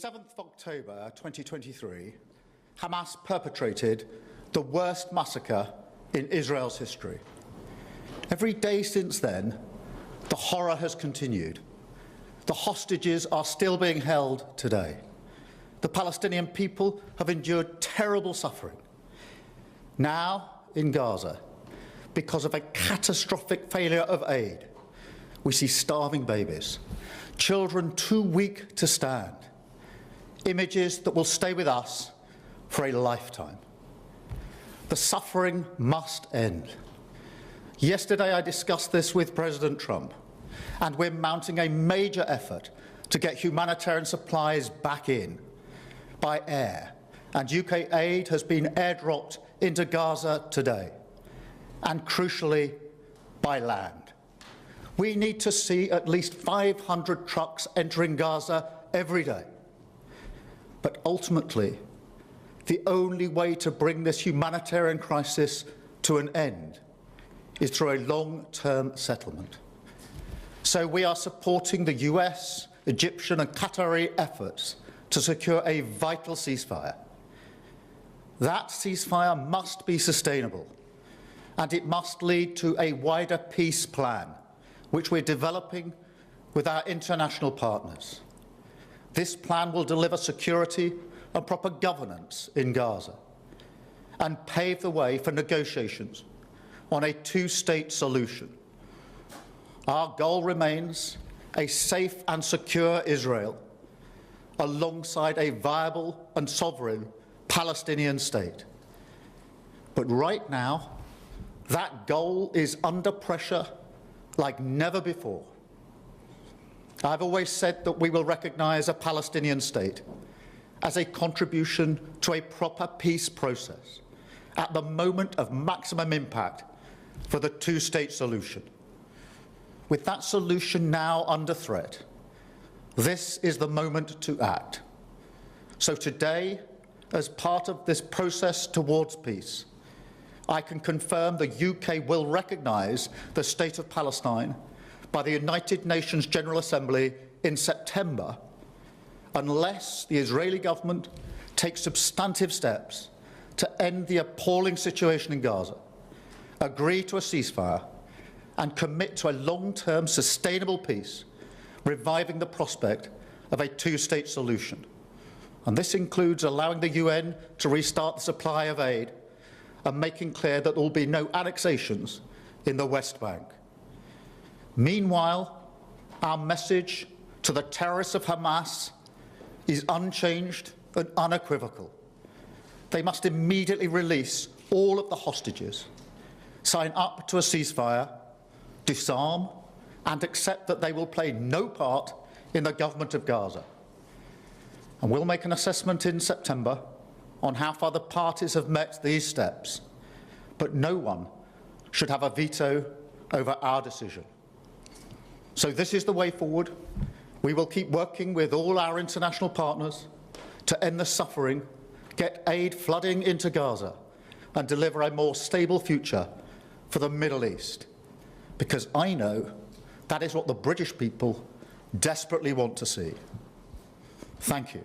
7th of October 2023, Hamas perpetrated the worst massacre in Israel's history. Every day since then, the horror has continued. The hostages are still being held today. The Palestinian people have endured terrible suffering. Now, in Gaza, because of a catastrophic failure of aid, we see starving babies, children too weak to stand, images that will stay with us for a lifetime. The suffering must end. Yesterday I discussed this with President Trump, and we're mounting a major effort to get humanitarian supplies back in by air, and UK aid has been airdropped into Gaza today, and crucially, by land. We need to see at least 500 trucks entering Gaza every day. But ultimately, the only way to bring this humanitarian crisis to an end is through a long-term settlement. So we are supporting the US, Egyptian and Qatari efforts to secure a vital ceasefire. That ceasefire must be sustainable, and it must lead to a wider peace plan, which we're developing with our international partners. This plan will deliver security and proper governance in Gaza and pave the way for negotiations on a two-state solution. Our goal remains a safe and secure Israel alongside a viable and sovereign Palestinian state. But right now, that goal is under pressure like never before. I've always said that we will recognise a Palestinian state as a contribution to a proper peace process at the moment of maximum impact for the two-state solution. With that solution now under threat, this is the moment to act. So today, as part of this process towards peace, I can confirm the UK will recognise the State of Palestine by the United Nations General Assembly in September, unless the Israeli government takes substantive steps to end the appalling situation in Gaza, agree to a ceasefire, and commit to a long-term sustainable peace, reviving the prospect of a two-state solution. And this includes allowing the UN to restart the supply of aid and making clear that there will be no annexations in the West Bank. Meanwhile, our message to the terrorists of Hamas is unchanged and unequivocal. They must immediately release all of the hostages, sign up to a ceasefire, disarm, and accept that they will play no part in the government of Gaza. And we'll make an assessment in September on how far the parties have met these steps, but no one should have a veto over our decision. So this is the way forward. We will keep working with all our international partners to end the suffering, get aid flooding into Gaza, and deliver a more stable future for the Middle East. Because I know that is what the British people desperately want to see. Thank you.